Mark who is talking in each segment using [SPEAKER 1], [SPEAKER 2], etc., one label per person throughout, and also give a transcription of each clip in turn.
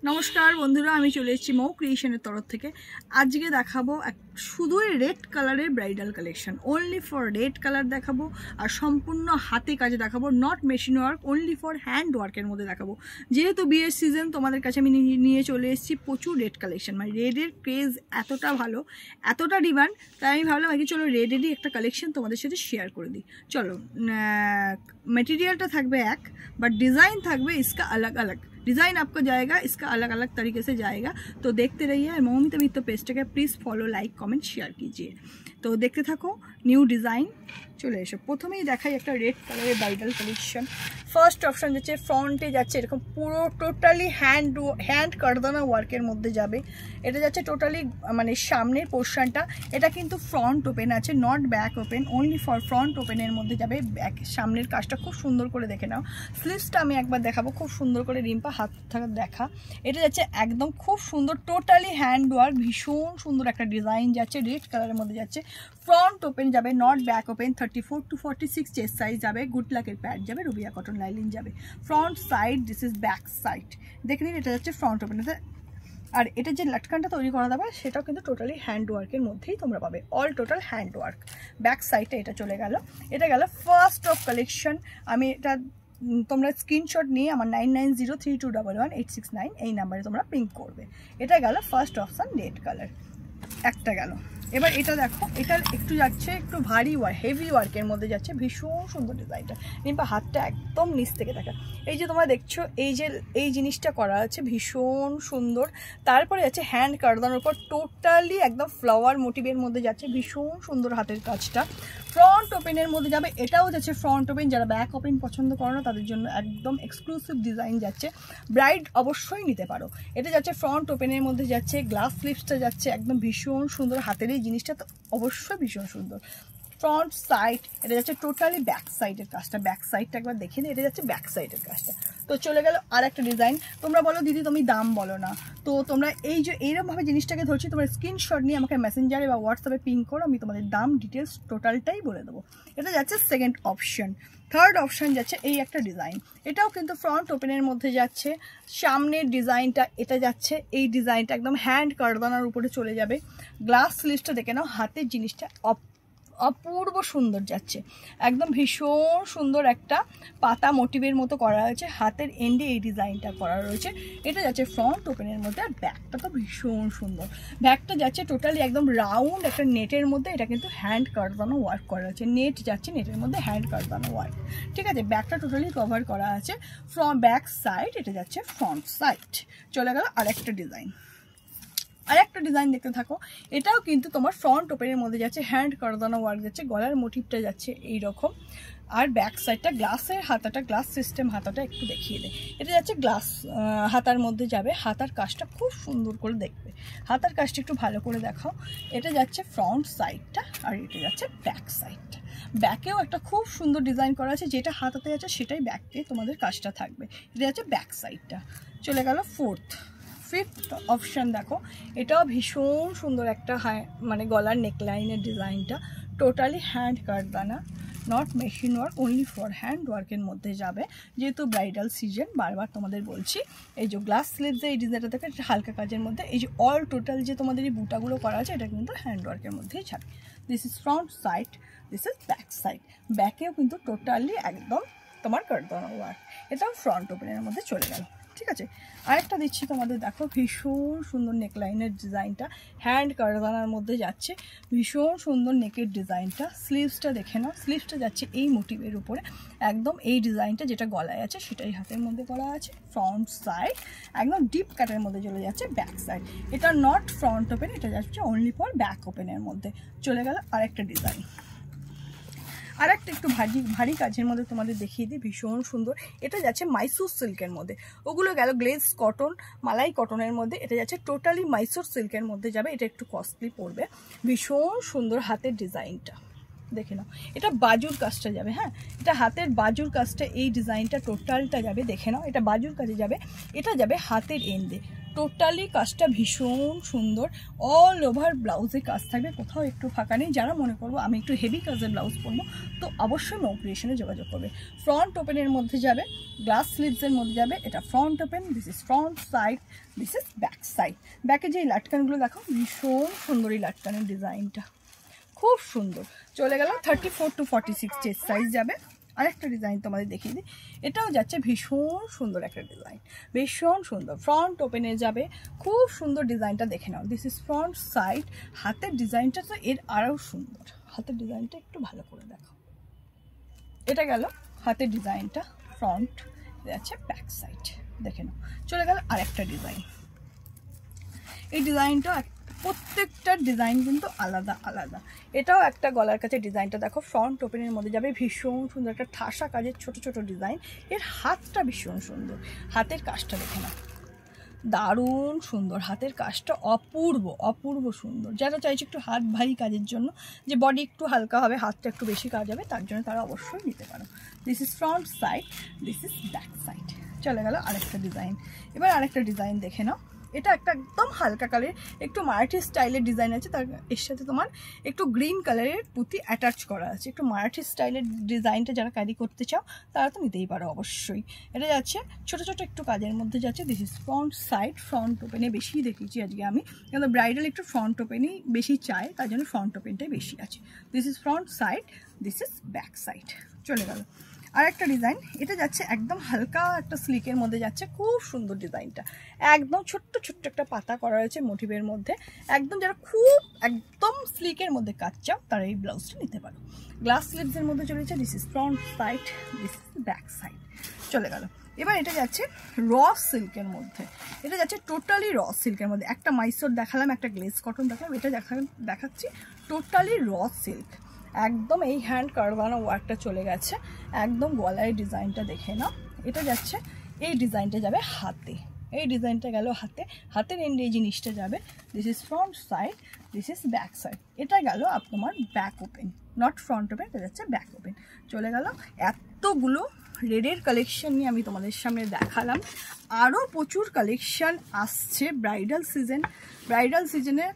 [SPEAKER 1] नमस्कार बंधुरा आमी चले एसेछि मौ क्रिएशनेर तरफ थेके आजके देखाबो शुधुई red colour bridal collection only for red colour देखाबो और सम्पूर्ण हाथे काजे देखाबो not machine work only for hand वार्केर मध्य देखाबो जेहेतु बियेर सीजन तोमादेर काछे आमी निये चले एसेछि प्रचुर रेड कलेक्शन माने रेडेर क्रेज एतटा भालो एतटा डिमांड ताई आमी भाबलाम आगे चलो रेडेरই একটা কালেকশন তোমাদের সাথে শেয়ার করে দিই। চলো मटेरियलটা থাকবে এক बट डिज़ाइन থাকবে इसका अलग अलग डिज़ाइन आपको जाएगा इसका अलग अलग तरीके से जाएगा। तो देखते रहिए और मौमिता मित्तल पेजटाके please follow like comment share कीजिए। तो देखते थको निउ डिज़ाइन चले एसो प्रथमेই দেখাই একটা রেড কালারের ব্রাইডাল কালেকশন। ফার্স্ট অপশন যাচ্ছে ফ্রন্টে যাচ্ছে এরকম পুরো টোটালি হ্যান্ড কারদানা ওয়ার্কের মধ্যে যাবে। এটা যাচ্ছে টোটালি মানে সামনের পোরশনটা এটা কিন্তু ফ্রন্ট ওপেন আছে not back open only for front ওপেনের মধ্যে যাবে। ব্যাক সামনের কাজটা খুব সুন্দর করে দেখে নাও। স্লিভসটা আমি একবার দেখাবো খুব সুন্দর করে রিম্পা হাত থাকা দেখা। এটা যাচ্ছে একদম খুব সুন্দর টোটালি হ্যান্ড ওয়ার্ক ভীষণ সুন্দর একটা ডিজাইন যাচ্ছে রেড কালারের মধ্যে যাচ্ছে। फ्रंट ओपेन जाबे not back open 34 to 46 chest size जाबे गुड लाकेर पैड जाबे रुबिया कटन लाइलिन जाबे। Front side this is back side देखे निन এটা যাচ্ছে फ्रंट ओपेन আর এটা যে লটকানটা তৈরি করা যাবে সেটাও কিন্তু টোটালি হ্যান্ড ওয়ার্কের মধ্যেই তোমরা পাবে all total hand work. Back সাইডে এটা চলে গেল এটা গেল ফার্স্ট অফ কালেকশন। আমি এটা তোমরা স্ক্রিনশট নিয়ে আমার 9903211869 এই নম্বরে তোমরা পিং করবে। এটা গেল ফার্স্ট অপশন রেড কালার একটা গেল। এবার এটা দেখো এটা একটু যাচ্ছে একটু ভারী হেভি ওয়ার্কের মধ্যে যাচ্ছে ভীষণ সুন্দর ডিজাইনটা। নিম্পা হাতটা একদম নিচ থেকে দেখা এই যে তোমরা দেখছো এই জিনিসটা করা আছে ভীষণ সুন্দর। তারপরে যাচ্ছে হ্যান্ড কারদানোর উপর টোটালি একদম ফ্লাওয়ার মোটিভের মধ্যে যাচ্ছে ভীষণ সুন্দর হাতের কাজটা। ফ্রন্ট ওপেনের মধ্যে যাবে এটাও যাচ্ছে ফ্রন্ট ওপেন যারা ব্যাক ওপেন পছন্দ করো না তাদের জন্য একদম এক্সক্লুসিভ ডিজাইন যাচ্ছে ব্রাইড অবশ্যই নিতে পারো। এটা যাচ্ছে ফ্রন্ট ওপেনের মধ্যে যাচ্ছে গ্লাস স্লিভসটা যাচ্ছে একদম ভীষণ সুন্দর হাতের এই জিনিসটা তো অবশ্যই ভীষণ সুন্দর। ফ্রন্ট সাইড এটা যাচ্ছে টোটালি ব্যাক সাইডের কাজটা ব্যাক সাইডটা একবার দেখে নিই এটা যাচ্ছে ব্যাক সাইডের কাজটা। তো চলে গেল আর একটা ডিজাইন। তোমরা বলো দিদি তুমি দাম বলো না তো তোমরা এই যে এইরকমভাবে জিনিসটাকে ধরছি তোমরা স্ক্রিনশট নিয়ে আমাকে মেসেঞ্জারে বা হোয়াটসঅ্যাপে পিং করো আমি তোমাদের দাম ডিটেলস টোটালটাই বলে দেবো। এটা যাচ্ছে সেকেন্ড অপশন। থার্ড অপশন যাচ্ছে এই একটা ডিজাইন এটাও কিন্তু ফ্রন্ট ওপেনের মধ্যে যাচ্ছে সামনের ডিজাইনটা এটা যাচ্ছে এই ডিজাইনটা একদম হ্যান্ড কারদানার উপরে চলে যাবে। গ্লাস স্লিভসটা দেখে নাও হাতের জিনিসটা অপূর্ব সুন্দর যাচ্ছে একদম ভীষণ সুন্দর একটা পাতা মোটিভের মতো করা হয়েছে হাতের এন্ডে এই ডিজাইনটা করা রয়েছে। এটা যাচ্ছে ফ্রন্ট ওপেনের মধ্যে আর ব্যাকটা তো ভীষণ সুন্দর। ব্যাকটা যাচ্ছে টোটালি একদম রাউন্ড একটা নেটের মধ্যে এটা কিন্তু হ্যান্ড কারদানো ওয়ার্ক করা হয়েছে নেট যাচ্ছে নেটের মধ্যে হ্যান্ড কারদানো ওয়ার্ক ঠিক আছে। ব্যাকটা টোটালি কভার করা আছে ফ্রন্ট ব্যাক সাইড এটা যাচ্ছে ফ্রন্ট সাইড। চলে গেল আরেকটা ডিজাইন আরেকটা ডিজাইন দেখতে থাকো এটাও কিন্তু তোমার ফ্রন্ট ওপেনের মধ্যে যাচ্ছে হ্যান্ড কারদানা ওয়ার্ক যাচ্ছে গলার মোটিভটা যাচ্ছে এই রকম আর ব্যাক সাইডটা গ্লাসের হাতাটা গ্লাস সিস্টেম হাতাটা একটু দেখিয়ে দে। এটা যাচ্ছে গ্লাস হাতার মধ্যে যাবে হাতার কাজটা খুব সুন্দর করে দেখবে হাতার কাজটা একটু ভালো করে দেখাও। এটা যাচ্ছে ফ্রন্ট সাইডটা আর এটা যাচ্ছে ব্যাক সাইডটা। ব্যাকেও একটা খুব সুন্দর ডিজাইন করা আছে যেটা হাতাতে যাচ্ছে সেটাই ব্যাকে তোমাদের কাজটা থাকবে। এটা যাচ্ছে ব্যাক সাইডটা। চলে গেল ফিফথ অপশন দেখো এটাও ভীষণ সুন্দর একটা মানে গলার নেকলাইনের ডিজাইনটা টোটালি হ্যান্ড কারদানা not machine work only for hand ওয়ার্কের মধ্যে যাবে যেহেতু ব্রাইডাল সিজন বারবার তোমাদের বলছি। এই যে গ্লাস স্লিভস এই ডিজাইনটা দেখো হালকা কাজের মধ্যে এই যে অল টোটাল যে তোমাদের এই বুটাগুলো করা আছে এটা কিন্তু হ্যান্ড ওয়ার্কের মধ্যেই যাবে। This is front side this is back side. ব্যাকেও কিন্তু টোটালি একদম তোমার কারদানা ওয়ার্ক এটাও ফ্রন্ট ওপেনের মধ্যে চলে গেল ঠিক আছে। আরেকটা দিচ্ছি তোমাদের দেখো ভীষণ সুন্দর নেকলাইনের ডিজাইনটা হ্যান্ড কারদানার মধ্যে যাচ্ছে ভীষণ সুন্দর নেকের ডিজাইনটা। স্লিভসটা দেখে নাও স্লিভসটা যাচ্ছে এই মোটিভের উপরে একদম এই ডিজাইনটা যেটা গলায় আছে সেটাই হাতের মধ্যে করা আছে। ফ্রন্ট সাইড একদম ডিপ কাটের মধ্যে চলে যাচ্ছে ব্যাক সাইড এটা নট ফ্রন্ট ওপেন এটা যাচ্ছে অনলি ফর ব্যাক ওপেনের মধ্যে। চলে গেল আরেকটা ডিজাইন আর একটা একটু ভারী কাজের মধ্যে তোমাদের দেখিয়ে দিই ভীষণ সুন্দর। এটা যাচ্ছে মাইসুর সিল্কের মধ্যে ওগুলো গেল গ্লেজ কটন মালাই কটনের মধ্যে এটা যাচ্ছে টোটালি মাইসুর সিল্কের মধ্যে যাবে এটা একটু কস্টলি পড়বে ভীষণ সুন্দর হাতের ডিজাইনটা দেখে নাও। এটা বাজুর কাজটা যাবে হ্যাঁ এটা হাতের বাজুর কাজটা এই ডিজাইনটা টোটালটা যাবে দেখে নাও এটা বাজুর কাজে যাবে এটা যাবে হাতের এন্ডে টোটালি কাজটা ভীষণ সুন্দর, অল ওভার ব্লাউজে কাজ থাকবে, কোথাও একটু ফাঁকা নেই। যারা মনে করবো আমি একটু হেভি কাজের ব্লাউজ পরবো তো অবশ্যই মৌ ক্রিয়েশনে যোগাযোগ করবে। ফ্রন্ট ওপেনের মধ্যে যাবে, গ্লাস স্লিভসের মধ্যে যাবে, এটা front open, this is front side, this is back side. ব্যাকে যে লাটকানগুলো দেখো ভীষণ সুন্দর, এই লাটকানের ডিজাইনটা খুব সুন্দর। চলে গেল 34 to 46 চেস্ট সাইজ যাবে। আরেকটা ডিজাইন তোমাদের দেখিয়ে দিই, এটাও যাচ্ছে ভীষণ সুন্দর একটা ডিজাইন, ভীষণ সুন্দর। ফ্রন্ট ওপেনে যাবে, খুব সুন্দর ডিজাইনটা দেখে নাও, দিস ইজ ফ্রন্ট সাইড। হাতের ডিজাইনটা তো এর আরও সুন্দর, হাতের ডিজাইনটা একটু ভালো করে দেখো। এটা গেল হাতের ডিজাইনটা, ফ্রন্ট যাচ্ছে ব্যাক সাইড, দেখে নাও। চলে গেল আরেকটা ডিজাইন, এই ডিজাইনটা প্রত্যেকটা ডিজাইন কিন্তু আলাদা আলাদা। এটাও একটা গলার কাছে ডিজাইনটা দেখো, ফ্রন্ট ওপেনের মধ্যে যাবে, ভীষণ সুন্দর একটা ঠাসা কাজের ছোট ছোট ডিজাইন। এর হাতটা ভীষণ সুন্দর, হাতের কাজটা দেখে না, দারুণ সুন্দর, হাতের কাজটা অপূর্ব অপূর্ব সুন্দর। যারা চাইছে একটু হাত ভারী কাজের জন্য, যে বডি একটু হালকা হবে, হাতটা একটু বেশি কাজ হবে, তার জন্য তারা অবশ্যই নিতে পারো। This is front side, this is back side. চলে গেল আরেকটা ডিজাইন। এবার আরেকটা ডিজাইন দেখে নাও, এটা একটা একদম হালকা কালারের, একটু মারাঠি স্টাইলের ডিজাইন আছে, তার এর সাথে তোমার একটু গ্রিন কালারের পুঁতি অ্যাটাচ করা আছে। একটু মারাঠি স্টাইলের ডিজাইনটা যারা ক্যারি করতে চাও তারা তো নিতেই পারো অবশ্যই। এটা যাচ্ছে ছোট ছোট একটু কাজের মধ্যে যাচ্ছে, this is front side. Front ওপেনে বেশি দেখিয়েছি আজকে আমি, কিন্তু ব্রাইডাল একটু ফ্রন্ট ওপেনেই বেশি চায়, তার জন্য ফ্রন্ট ওপেনটাই বেশি আছে। This is front side, this is back side. চলে গেল আর একটা ডিজাইন, এটা যাচ্ছে একদম হালকা একটা স্লিকের মধ্যে যাচ্ছে, খুব সুন্দর ডিজাইনটা, একদম ছোট্ট ছোট্ট একটা পাতা করা রয়েছে মোটিভের মধ্যে। একদম যারা খুব একদম স্লিকের মধ্যে কাজ চাও তারা এই ব্লাউজটা নিতে পারো। গ্লাস স্লিভসের মধ্যে চলেছে, this is front side, this is back side. চলে গেল। এবার এটা যাচ্ছে র সিল্কের মধ্যে, এটা যাচ্ছে টোটালি র সিল্কের মধ্যে। একটা মাইসোর দেখালাম, একটা গ্লেজ কটন দেখালাম, এটা দেখাচ্ছি টোটালি র সিল্ক। একদম এই হ্যান্ড কারবানো ওয়ার্কটা চলে গেছে, একদম গলায় ডিজাইনটা দেখে নাও। এটা যাচ্ছে, এই ডিজাইনটা যাবে হাতে, এই ডিজাইনটা গেল হাতে, হাতের এন্ডে এই জিনিসটা যাবে, this is front side, this is back side. এটা গেল তোমার back open, not front open, এটা যাচ্ছে ব্যাক ওপেন। চলে গেল। এতগুলো রেডের কালেকশন নিয়ে আমি তোমাদের সামনে দেখালাম, আরও প্রচুর কালেকশন আসছে ব্রাইডাল সিজন। ব্রাইডাল সিজনে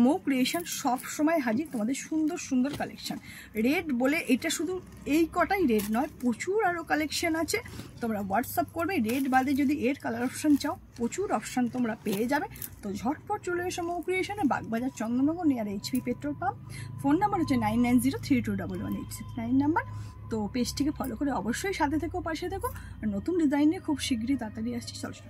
[SPEAKER 1] মৌ ক্রিয়েশন সব সময় হাজির, তোমাদের সুন্দর সুন্দর কালেকশন। রেড বলে এটা শুধু এই কটাই রেড নয়, প্রচুর আরও কালেকশন আছে। তোমরা হোয়াটসঅ্যাপ করবে, রেড বাদে যদি এর কালার অপশান চাও প্রচুর অপশান তোমরা পেয়ে যাবে। তো ঝটপট চলে এসো মৌ ক্রিয়েশনে, Bagbazar Chandannagar near HP petrol pump. Phone number হচ্ছে 9903211869 নাম্বার। তো পেজটিকে ফলো করে অবশ্যই সাথে থেকো, পাশে থেকো। আর নতুন ডিজাইন নিয়ে খুব শীঘ্রই তাড়াতাড়ি আসছি। চলো।